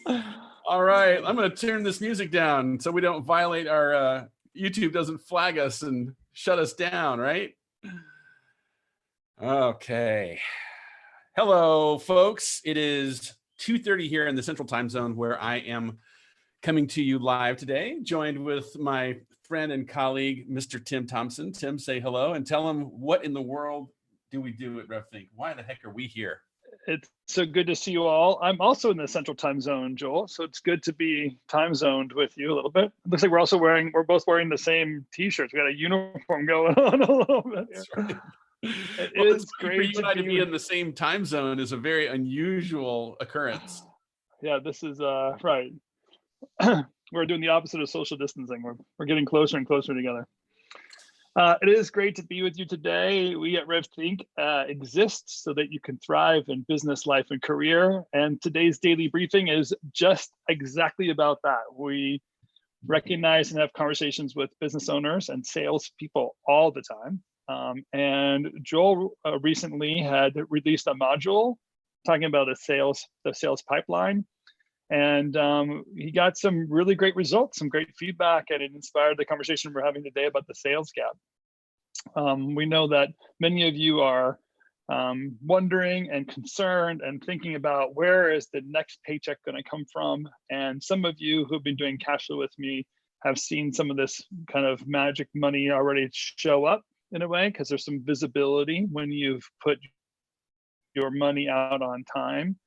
All right, I'm going to turn this music down so we don't violate our YouTube doesn't flag us and shut us down, right? Okay. Hello, folks. It is 2:30 here in the Central Time Zone, where I am coming to you live today, joined with my friend and colleague, Mr. Tim Thompson. Tim, say hello and tell him, what in the world do we do at RevThink? Why the heck are we here? It's so good to see you all. I'm also in the Central Time Zone, Joel. So it's good to be time zoned with you a little bit. It looks like we're both wearing the same T-shirts. We got a uniform going on a little bit here. That's right. It Well, is great great for you and I to be in the same time zone is a very unusual occurrence. Yeah, this is right. We're doing the opposite of social distancing. We're getting closer and closer together. It is great to be with you today. We at RevThink exist so that you can thrive in business, life, and career. And today's daily briefing is just exactly about that. We recognize and have conversations with business owners and salespeople all the time. And Joel recently had released a module talking about the sales pipeline. And he got some really great results, some great feedback, and it inspired the conversation we're having today about the sales gap. We know that many of you are wondering and concerned and thinking about where is the next paycheck going to come from. And some of you who've been doing cash flow with me have seen some of this kind of magic money already show up in a way, because there's some visibility when you've put your money out on time.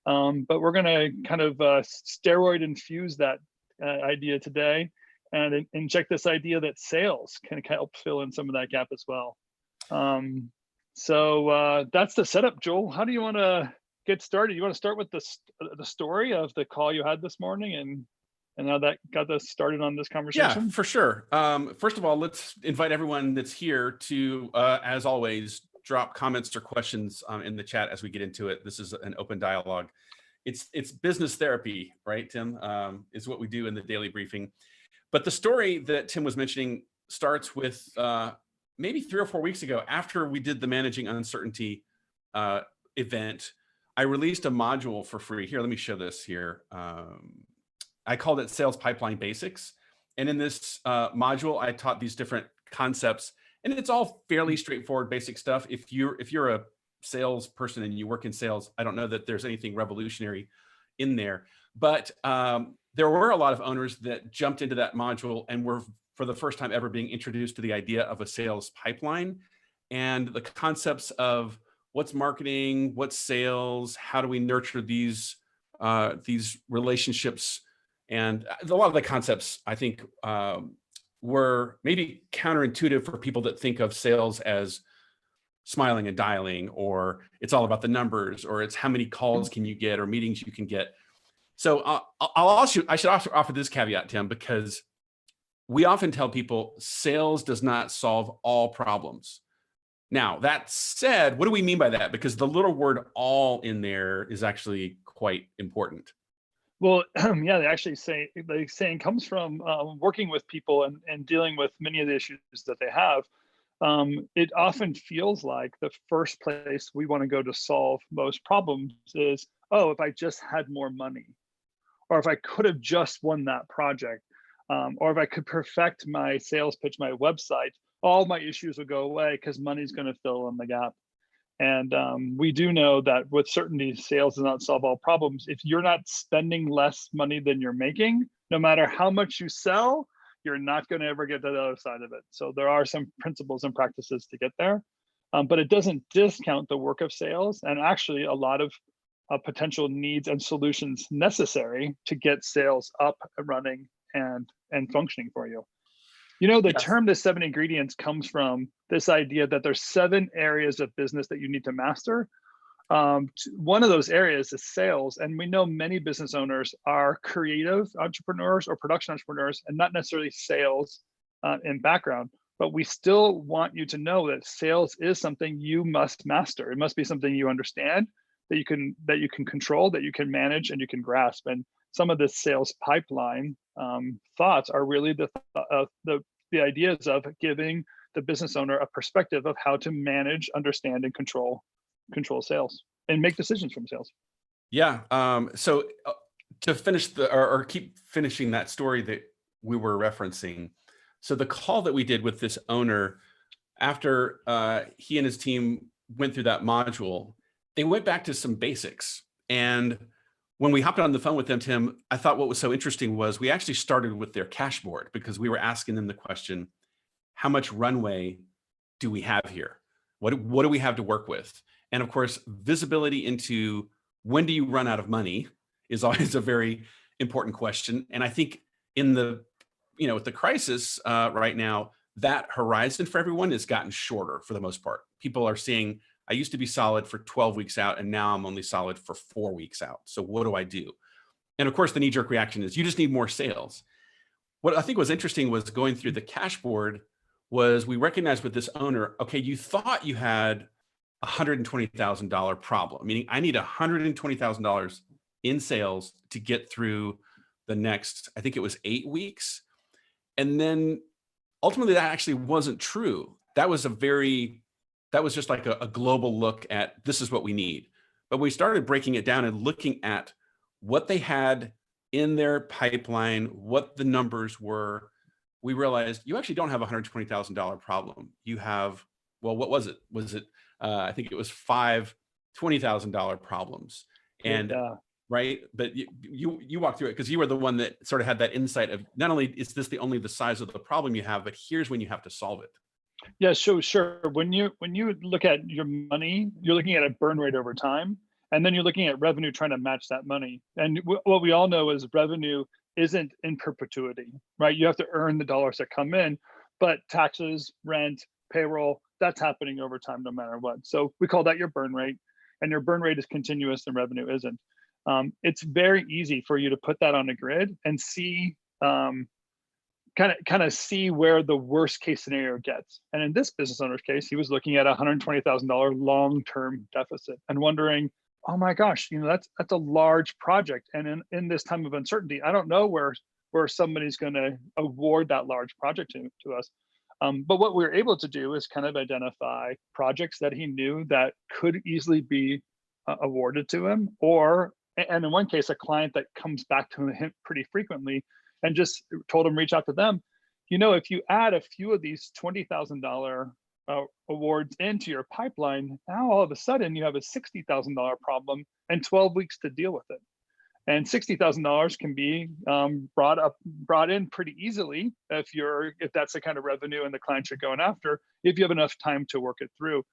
But we're going to kind of steroid infuse that idea today and inject this idea that sales can help fill in some of that gap as well. So that's the setup, Joel. How do you want to get started? You want to start with the story of the call you had this morning and how that got us started on this conversation? Yeah, for sure. First of all, let's invite everyone that's here to, as always, drop comments or questions in the chat as we get into it. This is an open dialogue. It's business therapy, right, Tim? Is what we do in the daily briefing. But the story that Tim was mentioning starts with maybe 3 or 4 weeks ago, after we did the Managing Uncertainty event. I released a module for free. Here, let me show this here. I called it Sales Pipeline Basics. And in this module, I taught these different concepts. And it's all fairly straightforward, basic stuff. If you're a salesperson and you work in sales, I don't know that there's anything revolutionary in there. But there were a lot of owners that jumped into that module and were, for the first time ever, being introduced to the idea of a sales pipeline and the concepts of what's marketing, what's sales, how do we nurture these relationships. And a lot of the concepts, I think, were maybe counterintuitive for people that think of sales as smiling and dialing, or it's all about the numbers, or it's how many calls can you get or meetings you can get. So I should also offer this caveat, Tim, because we often tell people sales does not solve all problems. Now, that said, what do we mean by that? Because the little word "all" in there is actually quite important. Well, yeah, they actually say, the saying comes from working with people and dealing with many of the issues that they have. It often feels like the first place we want to go to solve most problems is, oh, if I just had more money, or if I could have just won that project, or if I could perfect my sales pitch, my website, all my issues would go away because money's going to fill in the gap. And we do know that with certainty, sales does not solve all problems. If you're not spending less money than you're making, no matter how much you sell, you're not going to ever get to the other side of it. So there are some principles and practices to get there, but it doesn't discount the work of sales and actually a lot of potential needs and solutions necessary to get sales up and running and functioning for you. You know, the term "the 7 ingredients" comes from this idea that there's 7 areas of business that you need to master. One of those areas is sales. And we know many business owners are creative entrepreneurs or production entrepreneurs and not necessarily sales in background. But we still want you to know that sales is something you must master. It must be something you understand, that you can control, that you can manage, and you can grasp. And some of the sales pipeline thoughts are really the ideas of giving the business owner a perspective of how to manage, understand, and control sales and make decisions from sales. Yeah. So to finish or keep finishing that story that we were referencing. So the call that we did with this owner after he and his team went through that module, they went back to some basics. And when we hopped on the phone with them, Tim, I thought what was so interesting was we actually started with their cash board, because we were asking them the question, how much runway do we have here? What do we have to work with? And of course, visibility into when do you run out of money is always a very important question. And I think in the, with the crisis right now, that horizon for everyone has gotten shorter for the most part. People are seeing, I used to be solid for 12 weeks out, and now I'm only solid for 4 weeks out. So what do I do? And of course, the knee-jerk reaction is you just need more sales. What I think was interesting was going through the cash board was we recognized with this owner, okay, you thought you had $120,000 problem, meaning I need $120,000 in sales to get through the next, I think it was 8 weeks. And then ultimately that actually wasn't true. That was just like a global look at this is what we need. But we started breaking it down and looking at what they had in their pipeline, what the numbers were. We realized you actually don't have a $120,000 problem. You have, well, what was it? Was it, I think it was 5 $20,000 problems. And right, but you walked through it because you were the one that sort of had that insight of not only is this only the size of the problem you have, but here's when you have to solve it. Yeah, so sure. When you look at your money, you're looking at a burn rate over time, and then you're looking at revenue trying to match that money. And what we all know is revenue isn't in perpetuity, right? You have to earn the dollars that come in, but taxes, rent, payroll, that's happening over time no matter what. So we call that your burn rate, and your burn rate is continuous and revenue isn't. It's very easy for you to put that on a grid and see kind of see where the worst case scenario gets. And in this business owner's case, he was looking at a $120,000 long-term deficit and wondering, oh my gosh, that's a large project. And in this time of uncertainty, I don't know where somebody's going to award that large project to us. But what we were able to do is kind of identify projects that he knew that could easily be awarded to him, and in one case, a client that comes back to him pretty frequently, and just told him reach out to them. If you add a few of these $20,000 awards into your pipeline, now all of a sudden you have a $60,000 problem and 12 weeks to deal with it. And $60,000 can be brought in pretty easily if that's the kind of revenue and the client you're going after, if you have enough time to work it through.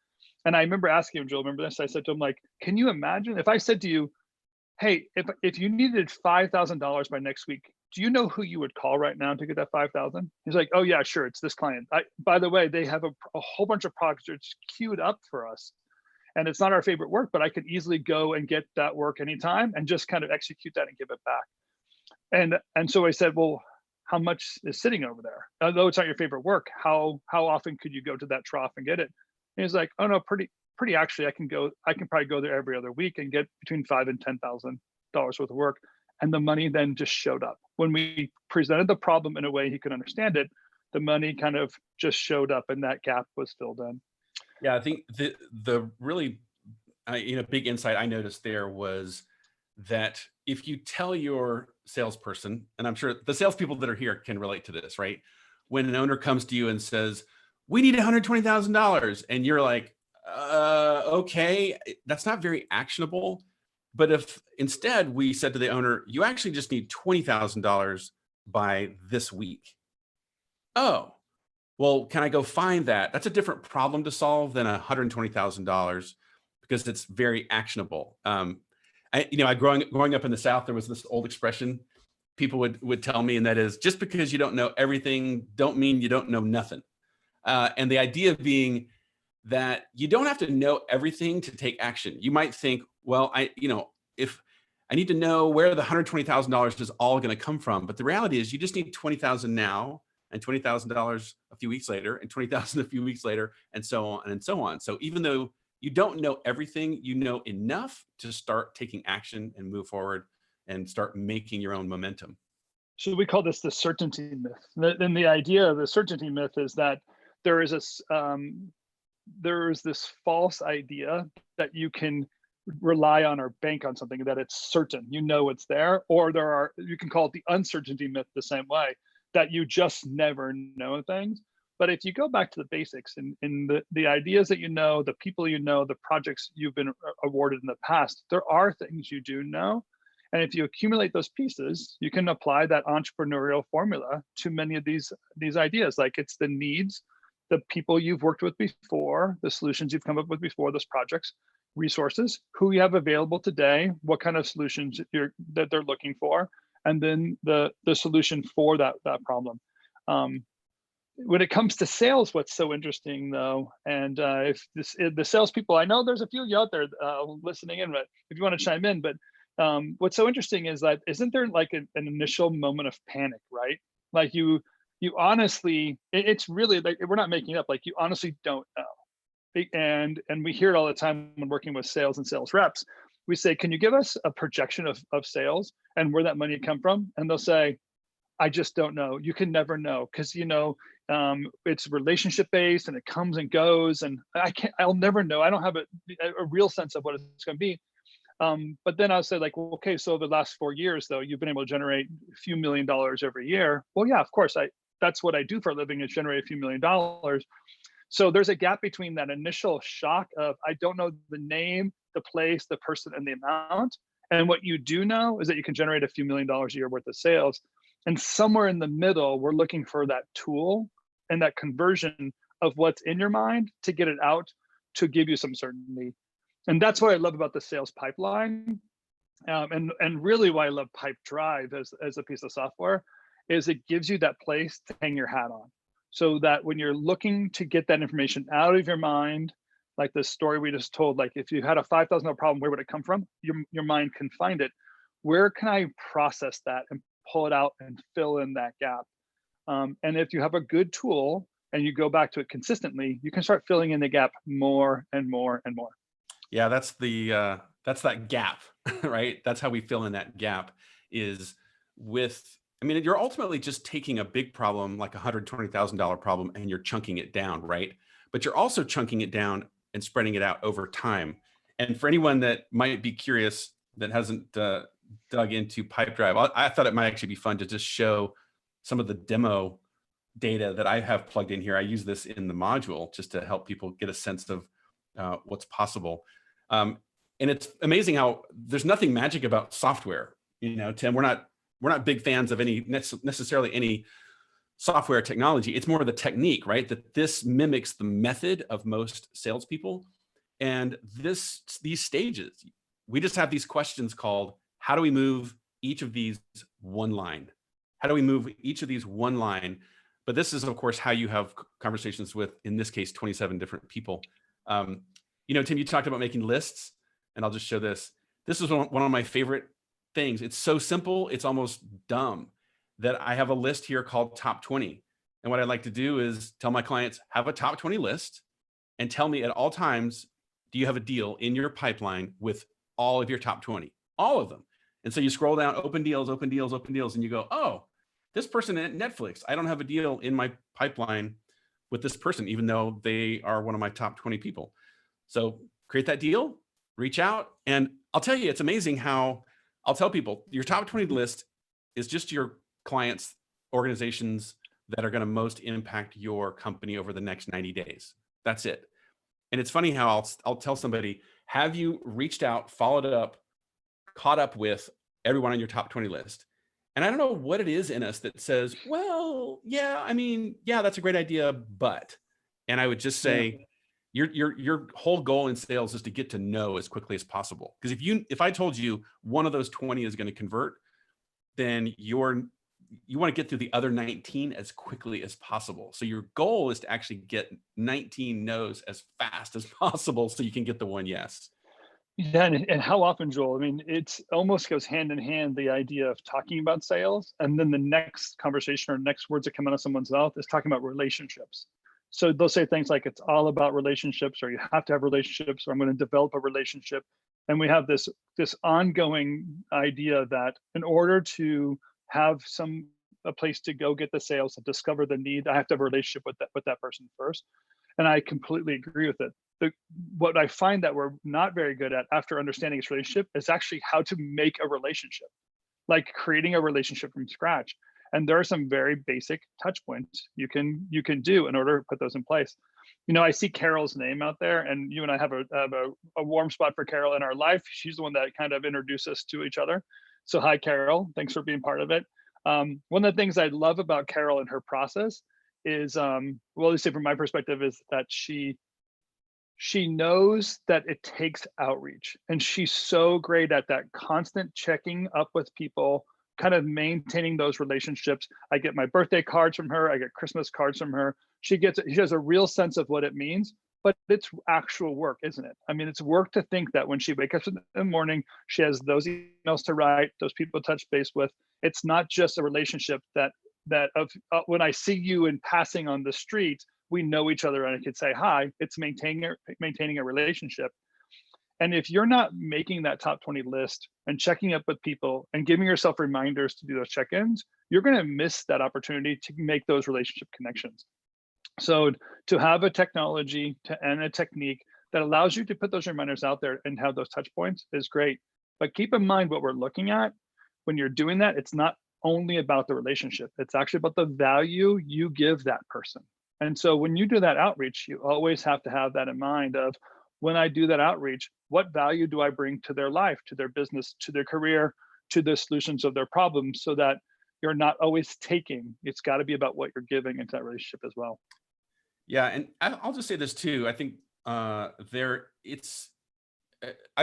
And I remember asking him, Joel, remember this? I said to him, like, can you imagine if I said to you, hey, if you needed $5,000 by next week, do you know who you would call right now to get that 5,000? He's like, oh yeah, sure, it's this client. By the way, they have a whole bunch of projects queued up for us, and it's not our favorite work, but I could easily go and get that work anytime and just kind of execute that and give it back. And so I said, well, how much is sitting over there? Although it's not your favorite work, how often could you go to that trough and get it? And he's like, oh no, pretty actually, I can probably go there every other week and get between $5,000 and $10,000 worth of work. And the money then just showed up. When we presented the problem in a way he could understand it, the money kind of just showed up and that gap was filled in. Yeah, I think the really big insight I noticed there was that if you tell your salesperson, and I'm sure the salespeople that are here can relate to this, right? When an owner comes to you and says, we need $120,000, and you're like, okay, that's not very actionable. But if instead we said to the owner, you actually just need $20,000 by this week. Oh, well, can I go find that? That's a different problem to solve than $120,000 because it's very actionable. Growing up in the South, there was this old expression people would tell me, and that is, just because you don't know everything, don't mean you don't know nothing. And the idea being that you don't have to know everything to take action. You might think, well, if I need to know where the $120,000 is all going to come from, but the reality is you just need $20,000 now, and $20,000 a few weeks later, and $20,000 a few weeks later, and so on and so on. So even though you don't know everything, you know enough to start taking action and move forward and start making your own momentum. So we call this the certainty myth. Then the idea of the certainty myth is that there is this false idea that you can rely on or bank on something that it's certain, it's there, or you can call it the uncertainty myth the same way, that you just never know things. But if you go back to the basics and in the ideas that the people the projects you've been awarded in the past, there are things you do know. And if you accumulate those pieces, you can apply that entrepreneurial formula to many of these ideas. Like, it's the needs, the people you've worked with before, the solutions you've come up with before, those projects, resources, who you have available today, what kind of solutions that they're looking for, and then the solution for that problem. When it comes to sales, what's so interesting though, and if the salespeople, I know there's a few of you out there listening in, but if you want to chime in, but what's so interesting is that, isn't there like an initial moment of panic, right? Like you honestly, it's really like, we're not making it up, like you honestly don't know. And we hear it all the time when working with sales and sales reps. We say, can you give us a projection of sales and where that money come from? And they'll say, I just don't know. You can never know, because it's relationship based and it comes and goes, and I'll never know. I don't have a real sense of what it's going to be. But then I'll say, like, well, okay, so the last 4 years though, you've been able to generate a few $1 million every year. Well, yeah, of course, that's what I do for a living, is generate a few $1 million. So there's a gap between that initial shock of, I don't know the name, the place, the person, and the amount. And what you do know is that you can generate a few $1 million a year worth of sales. And somewhere in the middle, we're looking for that tool and that conversion of what's in your mind to get it out, to give you some certainty. And that's what I love about the sales pipeline. And really why I love Pipedrive as a piece of software is it gives you that place to hang your hat on. So that when you're looking to get that information out of your mind, like the story we just told, like if you had a $5,000 problem, where would it come from? Your mind can find it. Where can I process that and pull it out and fill in that gap? And if you have a good tool and you go back to it consistently, you can start filling in the gap more and more and more. Yeah, that's that gap, right? That's how we fill in that gap, is with, I mean, you're ultimately just taking a big problem, like a $120,000 problem, and you're chunking it down, right? But you're also chunking it down and spreading it out over time. And for anyone that might be curious, that hasn't dug into Pipedrive, I thought it might actually be fun to just show some of the demo data that I have plugged in here. I use this in the module just to help people get a sense of what's possible. And it's amazing how there's nothing magic about software. Tim, we're not big fans of necessarily any software technology. It's more of the technique, right? That this mimics the method of most salespeople. And these stages, we just have these questions called, how do we move each of these one line? How do we move each of these one line? But this is, of course, how you have conversations with, in this case, 27 different people. Tim, you talked about making lists, and I'll just show this. This is one of my favorite things. It's so simple, it's almost dumb, that I have a list here called Top 20. And what I'd like to do is tell my clients, have a top 20 list, and tell me at all times, do you have a deal in your pipeline with all of your top 20? All of them. And so you scroll down, open deals, open deals, open deals, and you go, oh, this person at Netflix, I don't have a deal in my pipeline with this person, even though they are one of my top 20 people. So create that deal, reach out, and I'll tell you, it's amazing how I'll tell people your top 20 list is just your clients, organizations that are going to most impact your company over the next 90 days. That's it. And it's funny how I'll tell somebody, have you reached out, followed up, caught up with everyone on your top 20 list? And I don't know what it is in us that says, well, yeah, I mean, yeah, that's a great idea, but, and I would just say, your whole goal in sales is to get to know as quickly as possible. Because if I told you one of those 20 is going to convert, then you want to get through the other 19 as quickly as possible. So your goal is to actually get 19 no's as fast as possible so you can get the one yes. Yeah, and how often, Joel? I mean, it almost goes hand in hand, the idea of talking about sales, and then the next conversation or next words that come out of someone's mouth is talking about relationships. So they'll say things like, it's all about relationships, or you have to have relationships, or I'm going to develop a relationship. And we have this ongoing idea that in order to have a place to go get the sales and discover the need, I have to have a relationship with that person first. And I completely agree with it. What I find that we're not very good at after understanding this relationship is actually how to make a relationship, like creating a relationship from scratch. And there are some very basic touch points you can do in order to put those in place. I see Carol's name out there, and you and I have a warm spot for Carol in our life. She's the one that kind of introduced us to each other. So hi, Carol. Thanks for being part of it. One of the things I love about Carol and her process is, well, at least from my perspective, is that she knows that it takes outreach, and she's so great at that constant checking up with people, kind of maintaining those relationships. I get my birthday cards from her, I get Christmas cards from her. She has a real sense of what it means, but it's actual work, isn't it? I mean, it's work to think that when she wakes up in the morning, she has those emails to write, those people to touch base with. It's not just a relationship when I see you in passing on the street, we know each other and I could say hi. It's maintaining a relationship. And if you're not making that top 20 list and checking up with people and giving yourself reminders to do those check-ins, you're going to miss that opportunity to make those relationship connections. So to have a technology and a technique that allows you to put those reminders out there and have those touch points is great. But keep in mind what we're looking at when you're doing that. It's not only about the relationship. It's actually about the value you give that person. And so when you do that outreach, you always have to have that in mind of, when I do that outreach, what value do I bring to their life, to their business, to their career, to the solutions of their problems, so that you're not always taking. It's got to be about what you're giving into that relationship as well. Yeah, and I'll just say this too. I think I've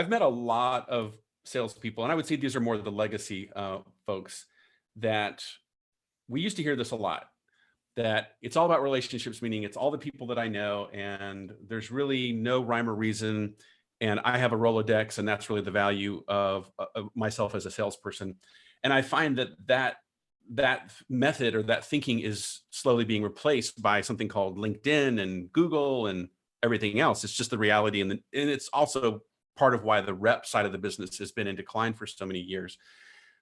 met a lot of salespeople, and I would say these are more the legacy folks, that we used to hear this a lot, that it's all about relationships, meaning it's all the people that I know, and there's really no rhyme or reason. And I have a Rolodex, and that's really the value of myself as a salesperson. And I find that method or that thinking is slowly being replaced by something called LinkedIn and Google and everything else. It's just the reality. And it's also part of why the rep side of the business has been in decline for so many years.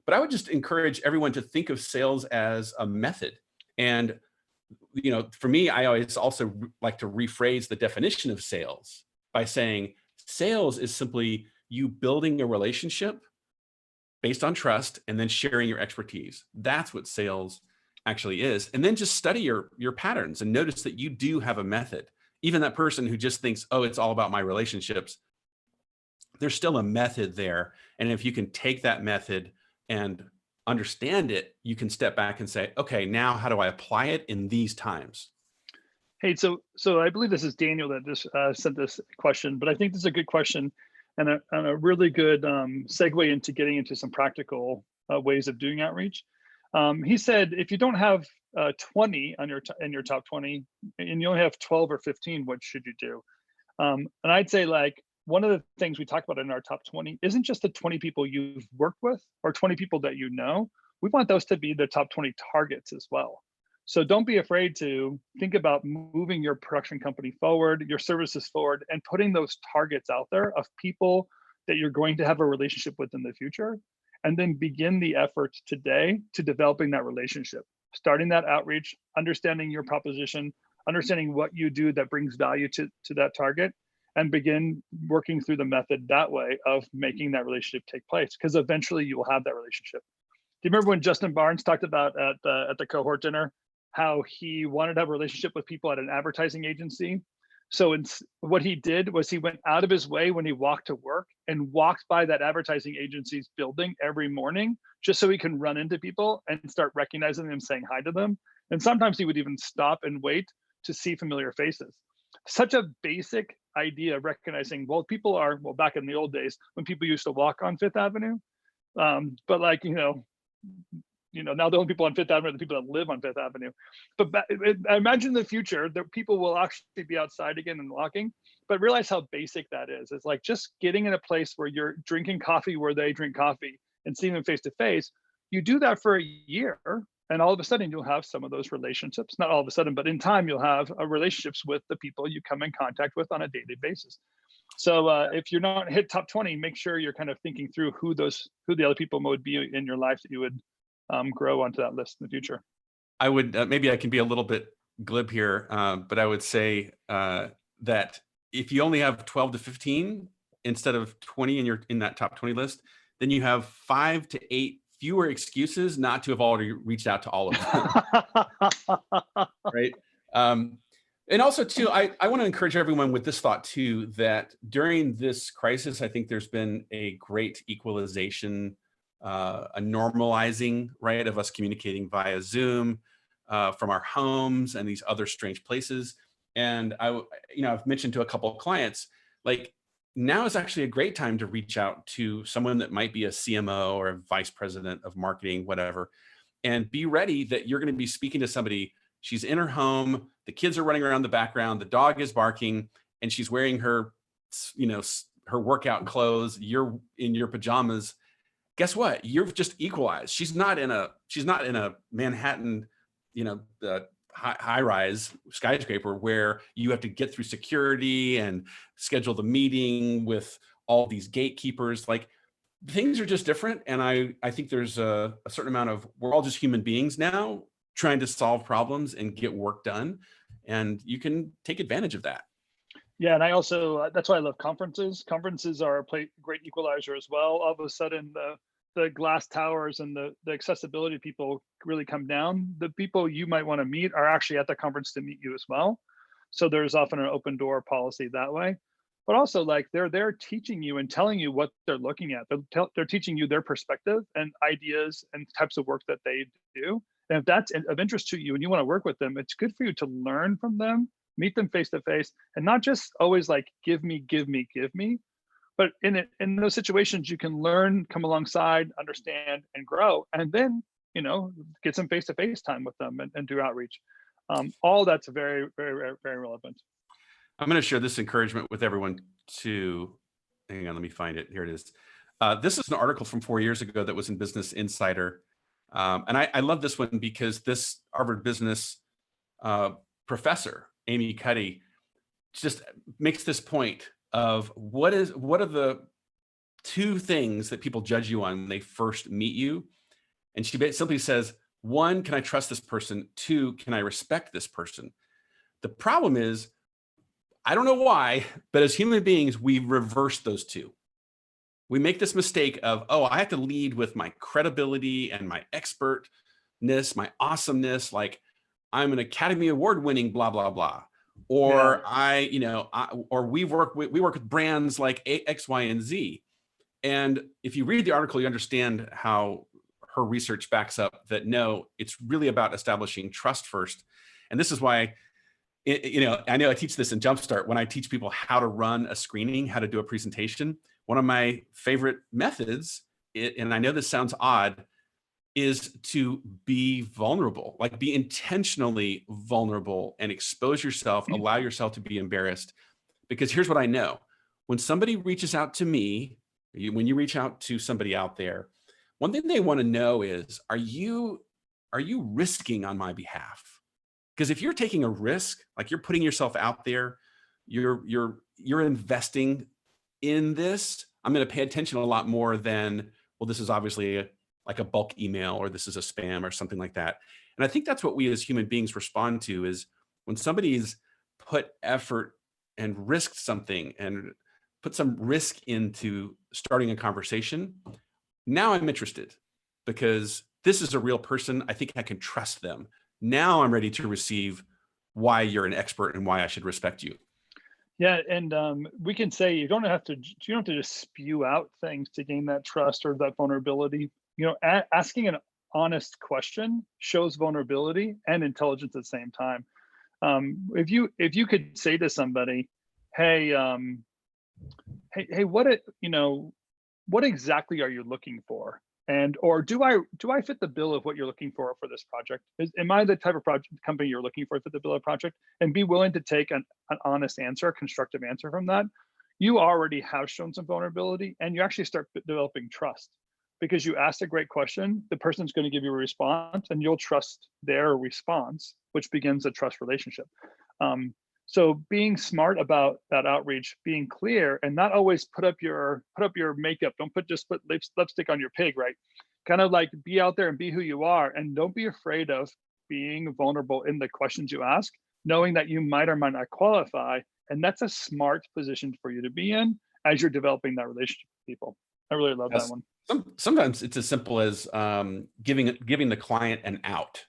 But I would just encourage everyone to think of sales as a method. And for me, I always also like to rephrase the definition of sales by saying sales is simply you building a relationship based on trust and then sharing your expertise. That's what sales actually is. And then just study your patterns and notice that you do have a method. Even that person who just thinks, oh, it's all about my relationships, there's still a method there. And if you can take that method and understand it, you can step back and say, okay, now how do I apply it in these times? Hey, so I believe this is Daniel that just sent this question, but I think this is a good question and a really good segue into getting into some practical ways of doing outreach. He said, if you don't have 20 in your top 20 and you only have 12 or 15, what should you do? And I'd say, like, one of the things we talk about in our top 20 isn't just the 20 people you've worked with or 20 people that you know. We want those to be the top 20 targets as well. So don't be afraid to think about moving your production company forward, your services forward, and putting those targets out there of people that you're going to have a relationship with in the future. And then begin the efforts today to developing that relationship, starting that outreach, understanding your proposition, understanding what you do that brings value to that target, and begin working through the method that way of making that relationship take place, because eventually you will have that relationship. Do you remember when Justin Barnes talked about at the cohort dinner how he wanted to have a relationship with people at an advertising agency? So what he did was he went out of his way when he walked to work and walked by that advertising agency's building every morning, just so he can run into people and start recognizing them, saying hi to them. And sometimes he would even stop and wait to see familiar faces. Such a basic idea of recognizing, well, back in the old days when people used to walk on Fifth Avenue, but like, now the only people on Fifth Avenue are the people that live on Fifth Avenue. But I imagine in the future that people will actually be outside again and walking, but realize how basic that is. It's like just getting in a place where you're drinking coffee where they drink coffee and seeing them face to face. You do that for a year, and all of a sudden you'll have some of those relationships. Not all of a sudden, but in time you'll have relationships with the people you come in contact with on a daily basis. So if you're not hit top 20, make sure you're kind of thinking through who the other people would be in your life that you would grow onto that list in the future. I would maybe I can be a little bit glib here, but I would say that if you only have 12 to 15 instead of 20 in that top 20 list, then you have 5 to 8 fewer excuses not to have already reached out to all of them. Right. Um, and also too, I want to encourage everyone with this thought too, that during this crisis, I think there's been a great equalization, a normalizing, right, of us communicating via Zoom, from our homes and these other strange places. And I've mentioned to a couple of clients, like, now is actually a great time to reach out to someone that might be a CMO or a vice president of marketing, whatever, and be ready that you're going to be speaking to somebody. She's in her home, the kids are running around the background, the dog is barking, and she's wearing her, her workout clothes. You're in your pajamas. Guess what? You've just equalized. She's not in a Manhattan, high rise skyscraper where you have to get through security and schedule the meeting with all these gatekeepers. Like, things are just different. And I think there's a certain amount of, we're all just human beings now trying to solve problems and get work done. And you can take advantage of that. Yeah, and I also that's why I love conferences. Conferences are a great equalizer as well. All of a sudden, the glass towers and the accessibility people really come down. The people you might want to meet are actually at the conference to meet you as well. So there's often an open door policy that way. But also, like, they're there teaching you and telling you what they're looking at. They're teaching you their perspective and ideas and types of work that they do. And if that's of interest to you and you want to work with them, it's good for you to learn from them, meet them face to face, and not just always like give me, give me, give me. But in those situations, you can learn, come alongside, understand, and grow, and then get some face to face time with them and do outreach. All that's very, very, very relevant. I'm going to share this encouragement with everyone too. Hang on, let me find it. Here it is. This is an article from 4 years ago that was in Business Insider. And I love this one because this Harvard Business professor, Amy Cuddy, just makes this point of what are the 2 things that people judge you on when they first meet you. And she simply says, 1, can I trust this person? 2, can I respect this person? The problem is, I don't know why, but as human beings, we reverse those 2. We make this mistake of, oh, I have to lead with my credibility and my expertness, my awesomeness, like I'm an Academy Award winning blah, blah, blah. Or we work with brands like X, Y, and Z. And if you read the article, you understand how her research backs up that no, it's really about establishing trust first. And this is why, I know I teach this in Jumpstart when I teach people how to run a screening, how to do a presentation. One of my favorite methods, and I know this sounds odd, is to be vulnerable, like be intentionally vulnerable and expose yourself, allow yourself to be embarrassed. Because here's what I know. When somebody reaches out to me, when you reach out to somebody out there, one thing they want to know is, are you risking on my behalf? Because if you're taking a risk, like you're putting yourself out there, you're investing in this, I'm going to pay attention a lot more than, well, this is obviously like a bulk email or this is a spam or something like that. And I think that's what we as human beings respond to, is when somebody's put effort and risked something and put some risk into starting a conversation. Now I'm interested because this is a real person. I think I can trust them. Now I'm ready to receive why you're an expert and why I should respect you. Yeah, and we can say you don't have to just spew out things to gain that trust or that vulnerability. Asking an honest question shows vulnerability and intelligence at the same time. If you could say to somebody, hey, what exactly are you looking for? Or do I fit the bill of what you're looking for this project? Am I the type of company you're looking for fit the bill of project? And be willing to take an honest answer, a constructive answer from that. You already have shown some vulnerability, and you actually start developing trust because you asked a great question. The person's going to give you a response, and you'll trust their response, which begins a trust relationship. So being smart about that outreach, being clear, and not always put up your makeup. Don't just put lipstick on your pig, right? Kind of like be out there and be who you are, and don't be afraid of being vulnerable in the questions you ask, knowing that you might or might not qualify. And that's a smart position for you to be in as you're developing that relationship with people. I really love that Yes. one. Sometimes it's as simple as giving the client an out.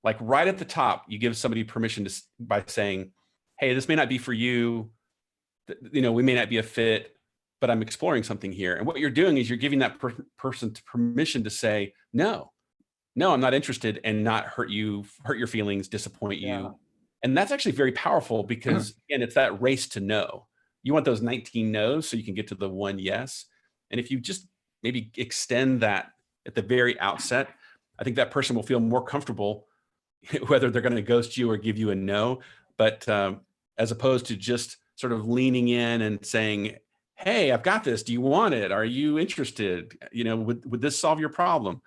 Like right at the top, you give somebody permission by saying, hey, this may not be for you. We may not be a fit, but I'm exploring something here. And what you're doing is you're giving that person permission to say, no, I'm not interested, and not hurt your feelings, disappoint Yeah. you. And that's actually very powerful because, again, it's that race to no. You want those 19 no's so you can get to the one yes. And if you just maybe extend that at the very outset, I think that person will feel more comfortable whether they're going to ghost you or give you a no. But as opposed to just sort of leaning in and saying, hey, I've got this. Do you want it? Are you interested? Would this solve your problem?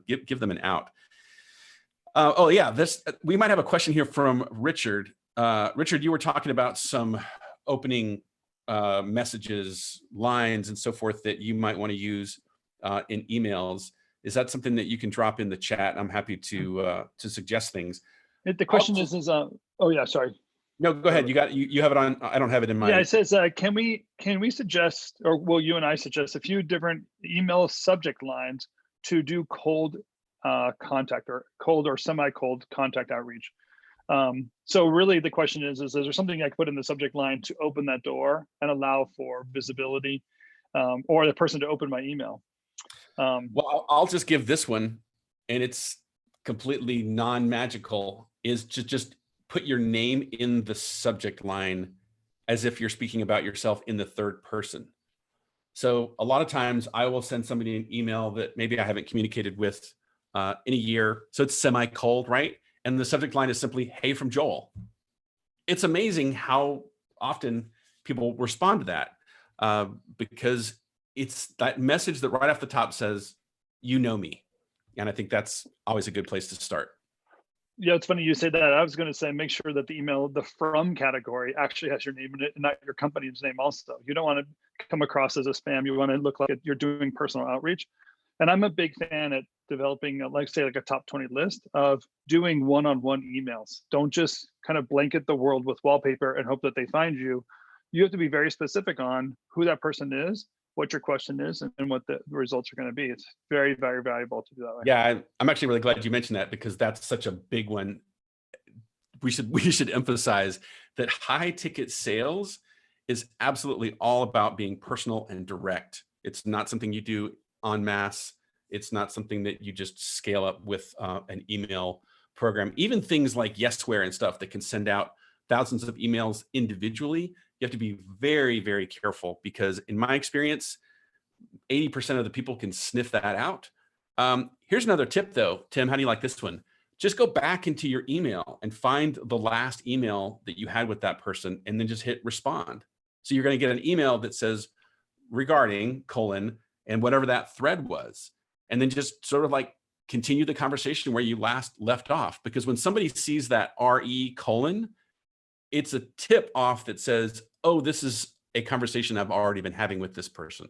Give them an out. Oh yeah, we might have a question here from Richard. Richard, you were talking about some opening messages, lines, and so forth that you might want to use in emails. Is that something that you can drop in the chat? I'm happy to suggest things. The question is, oh yeah, sorry. No, go ahead. You have it on. I don't have it in my. Yeah, it says, can we suggest, or will you and I suggest a few different email subject lines to do cold contact, or cold or semi-cold contact outreach? So really the question is there something I could put in the subject line to open that door and allow for visibility, or the person to open my email? Well, I'll just give this one, and it's completely non-magical, is to just put your name in the subject line as if you're speaking about yourself in the third person. So a lot of times I will send somebody an email that maybe I haven't communicated with in a year. So it's semi-cold, right? And the subject line is simply, hey, from Joel. It's amazing how often people respond to that because it's that message that right off the top says, you know me. And I think that's always a good place to start. Yeah, it's funny you say that. I was going to say, make sure that the email, the from category, actually has your name in it and not your company's name also. You don't want to come across as a spam. You want to look like you're doing personal outreach. And I'm a big fan at developing, like a top 20 list of doing one-on-one emails. Don't just kind of blanket the world with wallpaper and hope that they find you. You have to be very specific on who that person is, what your question is, and what the results are going to be. It's very, very valuable to do that way. Yeah, I'm actually really glad you mentioned that because that's such a big one. We should emphasize that high ticket sales is absolutely all about being personal and direct. It's not something you do en masse. It's not something that you just scale up with an email program. Even things like Yesware and stuff that can send out thousands of emails individually, you have to be very, very careful because in my experience, 80% of the people can sniff that out. Here's another tip though, Tim, how do you like this one? Just go back into your email and find the last email that you had with that person and then just hit respond. So you're going to get an email that says regarding : and whatever that thread was. And then just sort of like continue the conversation where you last left off. Because when somebody sees that RE : it's a tip off that says, oh, this is a conversation I've already been having with this person.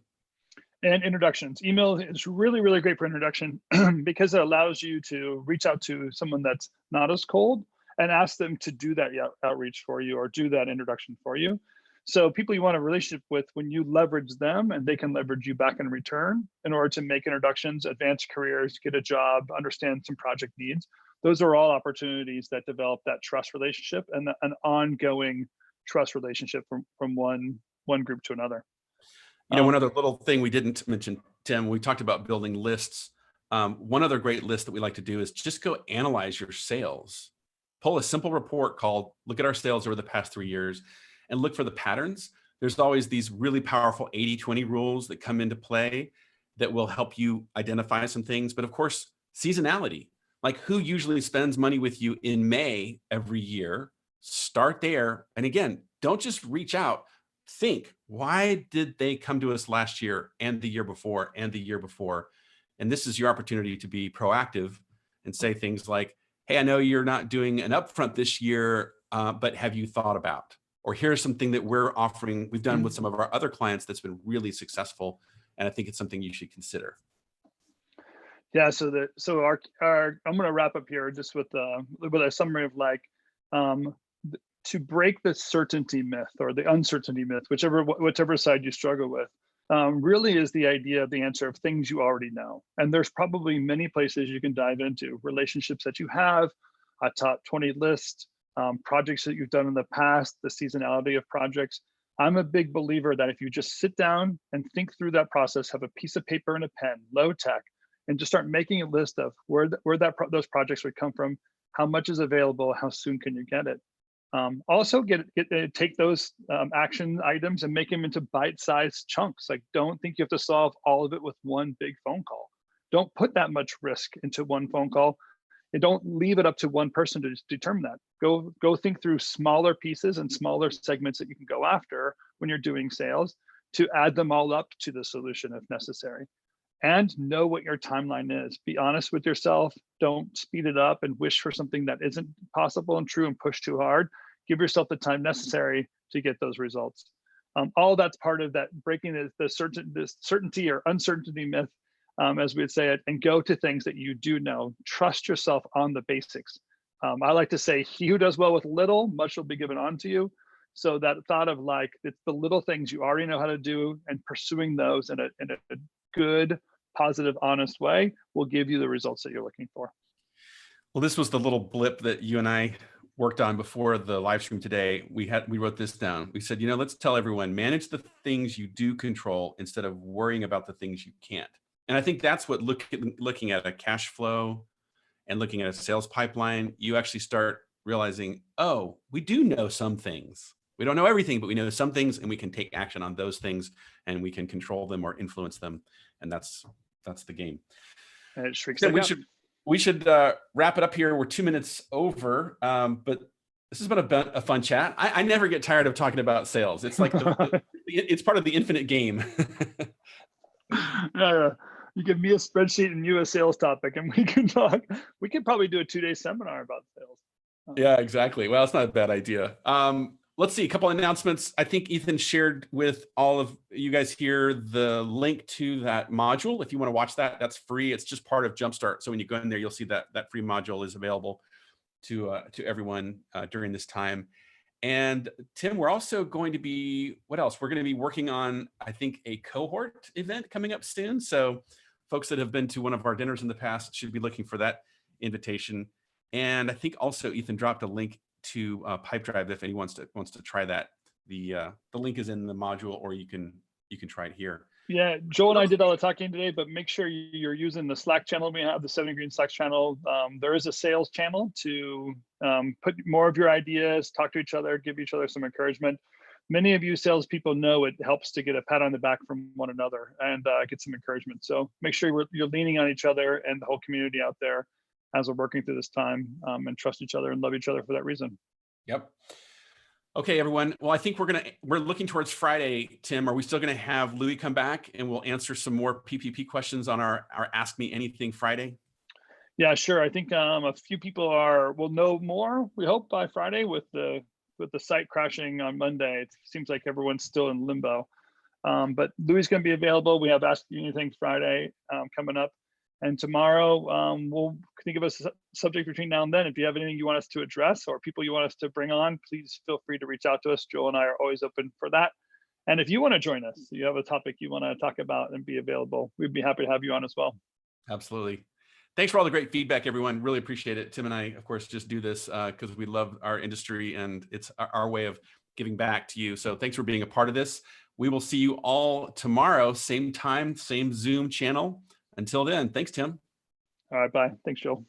And introductions. Email is really, really great for introduction because it allows you to reach out to someone that's not as cold and ask them to do that outreach for you or do that introduction for you. So people you want a relationship with, when you leverage them and they can leverage you back in return in order to make introductions, advance careers, get a job, understand some project needs. Those are all opportunities that develop that trust relationship and an ongoing trust relationship from one group to another. One other little thing we didn't mention, Tim, we talked about building lists. One other great list that we like to do is just go analyze your sales. Pull a simple report called Look at Our Sales Over the Past 3 Years and look for the patterns. There's always these really powerful 80-20 rules that come into play that will help you identify some things. But of course, seasonality, like who usually spends money with you in May every year, start there. And again, don't just reach out. Think, why did they come to us last year and the year before and the year before? And this is your opportunity to be proactive and say things like, hey, I know you're not doing an upfront this year, but have you thought about? Or here's something that we're offering, we've done with some of our other clients that's been really successful. And I think it's something you should consider. Yeah, so our I'm gonna wrap up here just with a summary of like um to break the certainty myth or the uncertainty myth, whichever side you struggle with, really is the idea of the answer of things you already know. And there's probably many places you can dive into relationships that you have, a top 20 list, projects that you've done in the past, the seasonality of projects. I'm a big believer that if you just sit down and think through that process, have a piece of paper and a pen, low tech, and just start making a list of those projects would come from, how much is available, how soon can you get it. Also, take those action items and make them into bite-sized chunks. Like, don't think you have to solve all of it with one big phone call. Don't put that much risk into one phone call, and don't leave it up to one person to determine that. Go think through smaller pieces and smaller segments that you can go after when you're doing sales to add them all up to the solution if necessary. And know what your timeline is. Be honest with yourself. Don't speed it up and wish for something that isn't possible and true and push too hard. Give yourself the time necessary to get those results. All that's part of that breaking the certainty or uncertainty myth, as we would say it, and go to things that you do know. Trust yourself on the basics. I like to say, he who does well with little, much will be given unto you. So that thought of like, it's the little things you already know how to do and pursuing those in a good, positive, honest way will give you the results that you're looking for. Well, this was the little blip that you and I worked on before the live stream today. We wrote this down. We said, let's tell everyone, manage the things you do control instead of worrying about the things you can't. And I think that's what looking at a cash flow and looking at a sales pipeline, you actually start realizing, oh, we do know some things. We don't know everything, but we know some things, and we can take action on those things, and we can control them or influence them. And that's the game. And it shrinks. We should wrap it up here. We're 2 minutes over, but this has been a fun chat. I never get tired of talking about sales. It's like it's part of the infinite game. Yeah. You give me a spreadsheet and you a sales topic, and we can talk. We could probably do a 2-day seminar about sales. Yeah, exactly. Well, it's not a bad idea. Let's see, a couple of announcements. I think Ethan shared with all of you guys here the link to that module. If you want to watch that, that's free. It's just part of Jumpstart. So when you go in there, you'll see that free module is available to everyone during this time. And Tim, we're also going to be, what else? We're going to be working on, I think, a cohort event coming up soon. So folks that have been to one of our dinners in the past should be looking for that invitation. And I think also Ethan dropped a link to Pipedrive if anyone wants to try that. The link is in the module, or you can try it here. Yeah, Joel and I did all the talking today, but make sure you're using the Slack channel. We have the 70 Green Slack channel. There is a sales channel to put more of your ideas, talk to each other, give each other some encouragement. Many of you salespeople know it helps to get a pat on the back from one another and get some encouragement. So make sure you're leaning on each other and the whole community out there as we're working through this time, and trust each other and love each other for that reason. Yep. Okay, everyone. Well, I think we're looking towards Friday. Tim, are we still going to have Louis come back and we'll answer some more PPP questions on our Ask Me Anything Friday? Yeah, sure. I think a few people will know more, we hope, by Friday with the site crashing on Monday. It seems like everyone's still in limbo. But Louis is going to be available. We have Ask Me Anything Friday coming up. And tomorrow, we'll think of a subject between now and then. If you have anything you want us to address or people you want us to bring on, please feel free to reach out to us. Joel and I are always open for that. And if you want to join us, you have a topic you want to talk about and be available, we'd be happy to have you on as well. Absolutely. Thanks for all the great feedback, everyone. Really appreciate it. Tim and I, of course, just do this because we love our industry and it's our way of giving back to you. So thanks for being a part of this. We will see you all tomorrow, same time, same Zoom channel. Until then, thanks, Tim. All right, bye. Thanks, Joel.